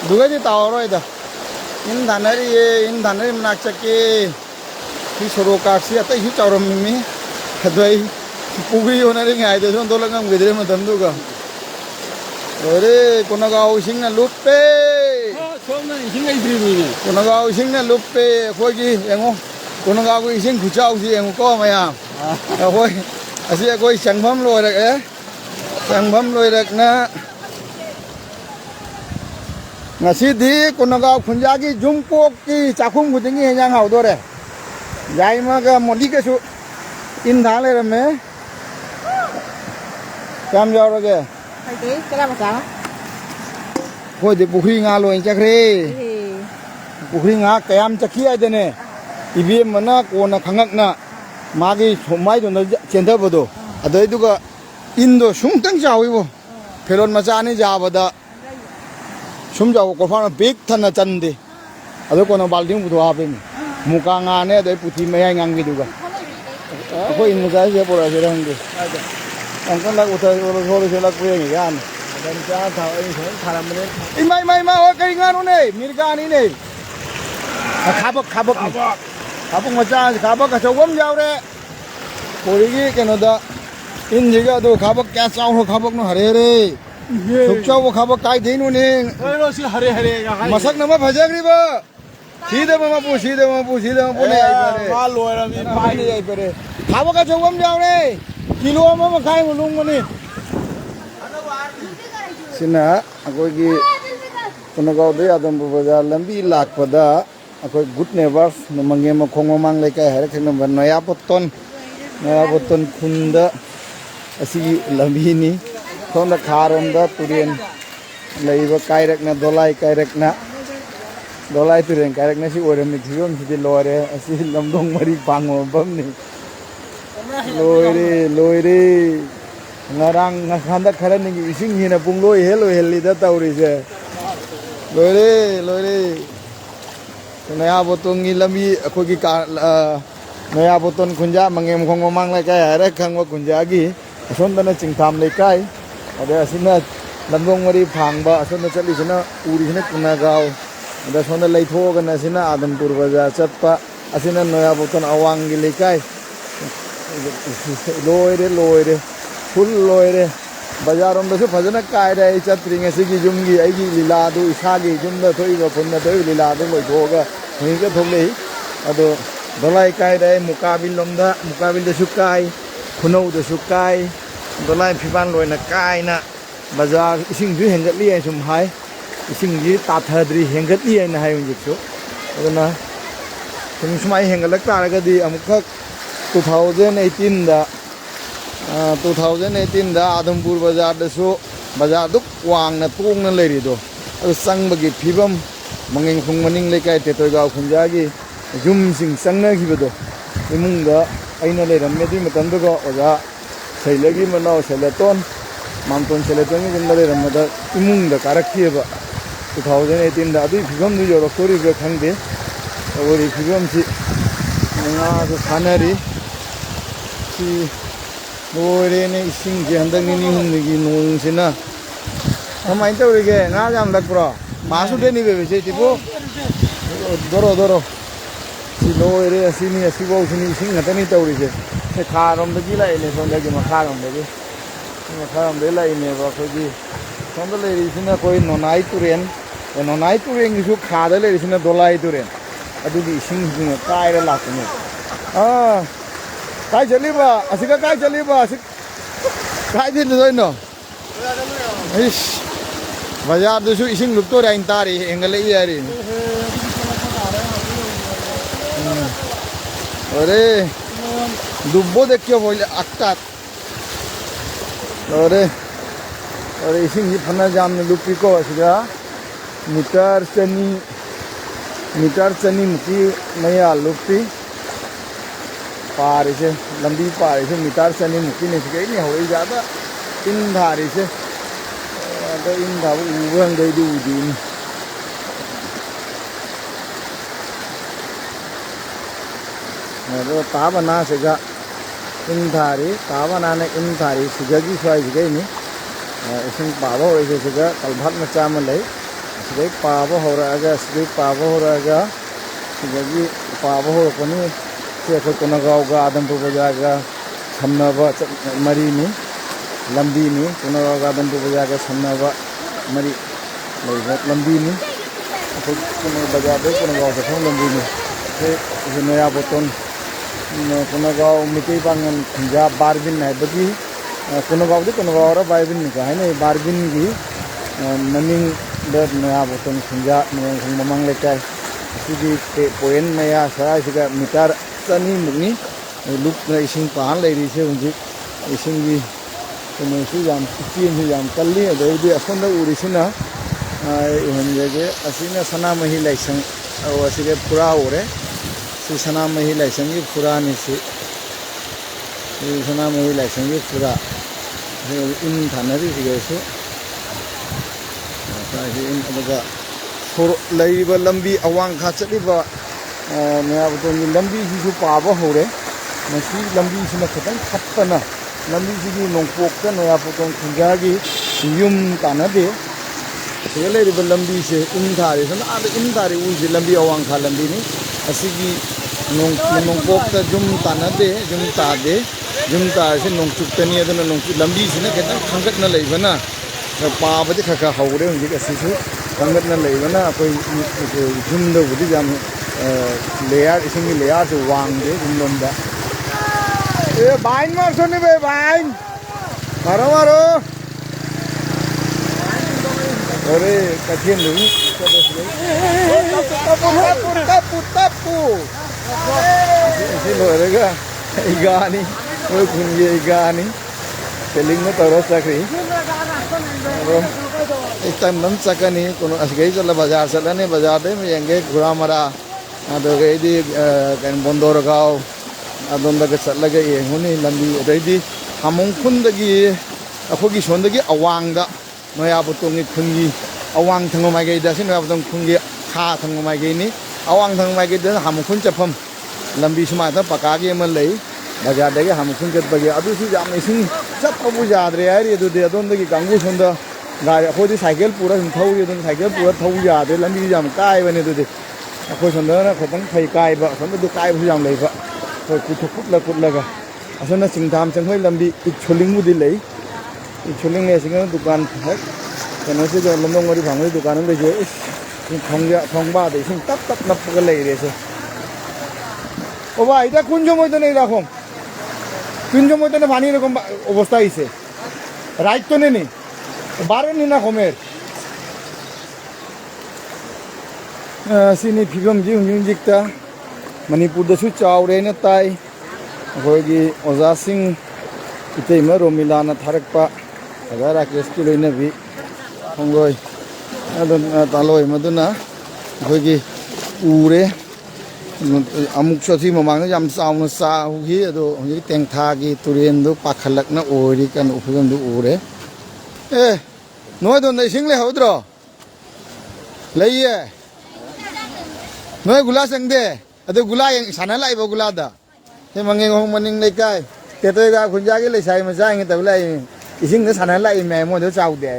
दुगजी तावरोइदा इन धानरी मनाक चके हि सरोकारसी अतै हि चावरममी अदुई पुगी होनारि गायदे सोन दोलंगम गिदरे मतमदुगा अरे कोनगाव सिंगना लुप्पे सोमना इसिंग इद्रिमिने कोनगाव सिंगना लुप्पे खोगी यंगो कोनगाव को इसिंग खुचाउसी यंगो को मयाम अखोई असी अखोई संगभम लोइरक संगभम लोइरकना ngasidi konaga khunjagi jumkok ki chakhum khudingi henyang haudore jaima ga modi ke su in dhale rame kam jaroge Cái làm sao? ko de pukhri nga loin chakre pukhri nga kayam chakhi aidene ibm mana kona khangakna magi somai do chenda bodo adai duga indo sungtang jawibo pelon macha ani jabada sum jaw ko fa big thana chande ado kono balding bu ha pe muka nga ne dai puthi mayai ngang gi duga ko in muka je pora je rang ge ang kan lag utai ro ro je lag pe ngi gan dan cha tha ai thon tharam ne mai o kai nga nu ne mirga ni ne khabak macha khabak ka chawam jaw re pori gi keno da in ji ga do khabak kya chaw ho khabak no hare re Sukchaw wo khaba kai deinu ne ओरो सि Hare Hare ga hai masak nama bhajagri ba side mama pu ne ai pare ma loira mi pai ne ai pare khaba ka chawam jaw re kilo mama khai mulung mani sina akoi gi konogaw de adampu bazar lambi lakpada akoi good neighbors no mangi ma khong mang le kai hare kheng ban naya potton khunda asi lambi ni thonda kharom da turien leiba kairakna dolai kairakna turen kairakna si oram mi thigom si lore asi lamdong mari pango bam ni loire ngarang ngakhanda khara ni ising hina pungloi heli da tauri je loire naya botongi lami akhogi naya boton khunja mangem khong mang lai kai hare khangwa khunja gi asondana chingtham le kai ada asina lamdong mari phangba asona chali sina uri sina kunagaw ada sonda leitho gana sina adampur bazar chatpa asina noya boton awang gi lekai loire full loire bazarom da su phajana kai dai chatring asigi jumgi aigi lila du isagi jumda thoiba phunna thoi lila du loi thoga ni ga thogle ado dolai kai dai mukabil da sukai khunou da sukai dolai phiban loina kai na bazar ising ju hengatli ai sum hai ising ji ta thadri hengatli ai na hai unjik so aduna sum sumai hengalak ta ga di amukha 2018 da Adhampur bazar da so bazar duk wang na tung na leri do adu sang bagi phibam mangeng khung maning le kai te toy gaw khunja gi jum sing sang na gi do imung da aina le ram me di matam do oja sailagi manao selaton mamton selaton ni gundare ram da imung da karak ki ba 2018 da adu phibam du yo rokori ga khangde ori phibam si nga so khanari si loire ne ising je handang ni hum ni nong sina amai to ge nga jam lak pro masu de ni be se tipo doro si loire asini asibo sini sing ngata ni to ri je se kharom de gi lai ne son de gi ma kharom de lai ne ba ko gi son de le ri sina koi nonai turen gi su kha de le ri sina dolai turen adu gi sing sing kai ra lak ne kai chaliba asika kai chaliba asik kai din doi no ish bazar du su ising lup to rain tari engale i ari ore dubbo dekhyo bol aktat ore ising hi phana jam ne lupi ko asika meter chani muki maya lupi पार से लंबी पार से मिटार चनी मुक्ति नहीं सके नहीं हो ज़्यादा इन धारी से तो इन धाव उबंग गई दूधी तो ताबना सेगा इन धारी ताबना ने इन धारी सिगगी स्वाई गई नहीं इसिंग पाबा होइसे सिगा कलभात मचा म लै सिदै पाबा होरागा सिदै पाबा होरागा सिगि पाबा होरपनि से अखोय कोनगावगा आदमपुर बाजारगा समनबा मरीनि लंबीनि कोनगावगा आदमपुर बाजारगा समनबा मरी लैबा लंबीनि अखोय कोनगाव बाजारदै कोनगाव सफं लंबीनि से नया बोतन कोनगाव मिटै बांगन खुंजा बारबिन नायबगी कोनगावदि कोनगावरा बारबिन नि गायने बारबिन गी मनिंग द नया बोतन खुंजा नयं खुंग ममंग लेकाय सिगी पॉइंट नया सा सिगा मीटर चनी मुनि लुक न इसिंग पान लेरि से हुंजि इसिंग गी कोनोसु याम चिन याम कल्ली अदि असोंद उरिसिना हुंजेगे असिना सनामही लाइसंग असिगे पुरा ओरे सि सनामही लाइसंग गी पुरा नि सि सनामही लाइसंग गी पुरा इन थानरी सिगेसु साहि इन अदगा फोर लैबा लंबी अवांग खा चलिबा नया बोतन लंबी सिसु पाबा होरे मसी लंबी सिना खतन खत्तना लंबी सिगी नोंपोकता नया बोतन खुंजागी युम तानदे सिगे लैरिबा लंबी से इन थारे सन आद इन थारे उजि लंबी अवांग खा लंबी नि असिगी नोंपोकता जुम तानदे जुम तादे जुम तासे नोंचुक्तनी अदना नोंचु लंबी सिना खतन खंगतना लैबना पाबदि खखा हौरे हुंजि असिसु खंगतना लैबना अखोय जुमदो बुदि जाम लेयर इसिंगी लेयर से वांगदे जुमलमदा ए बाइन मार सोनी बे बाइन मारो मारो अरे कठिन नहीं tapu ऐसे लोरेगा इगानी वो कुंजे इगानी सेलिंग में तरह सकरी इस टाइम नम सकनी कोनो असगई चला बाजार चलने बाजार दे में यंगे घुरा मरा अदो गई दी कन बंदोर गाँव अदोंदा के चलगे ये हुनी लंबी रेडी हमों खुंदगी अखोगी सोंदगी अवांगदा नया बुतोंगी खुंगी अवांग थंगो माइगई दासिन नया बुतोंग खुंगी खा थंगो माइगई नि अवांग थंगो माइगई द हमों खुन चफम लंबी सुमा त पकागे मन लई बाजार देगे हमों खुन चतबगे अदु सु जाम इसिंग चतबु जाद्रे यार ये दुदे अदोंदगी गांगु सोंदा गाड़ी अखोदी साइकिल पूरा थौरी अदुन साइकिल पूरा थौ यादे लंबी जाम काय बने दुदे अखोय सोंदना खतंग फै काय बा सोंदा दु काय बु जाम लईबा होय कुथु कुटला कुटलागा असना सिंगथाम चंगहोय लंबी इछोलिंग बुदि लई इछोलिंग ने सिंग दुकान है कनो से जो लमदोंग मरी भांगै दुकान में जे खंगया खंगबा दे सिंग तप तप नप ग लई रे से ओ भाई এটা কোন সময় তো নেই রাখম কোন সময় তো পানি এরকম অবস্থা হইছে রাইট তো নেই বারে নি না কমের सिनी फिगम जी हुंजिंग जिकता मणिपुर दसु चावरे न ताई अखोगी ओजा सिंह इतेम रोमिला न थारकपा अगा राकेश की लोइना भी होंगोय अदन तालोय मदुना अखोगी उरे अमुक सथि ममांग याम चावना चाहुगी अदो हुंजि तेंगथागी तुरेन दो पाखलकना ओरि कन उफगम दो उरे ए नोय दोन इसिंग ले होद्रो लइए नोय गुला संगदे अदो गुला yang sana lai ba gula da he mangeng hong maning lai kai te te ga khunja ge lai sai ma jang ge ta lai ising ne sana lai me mo do chau de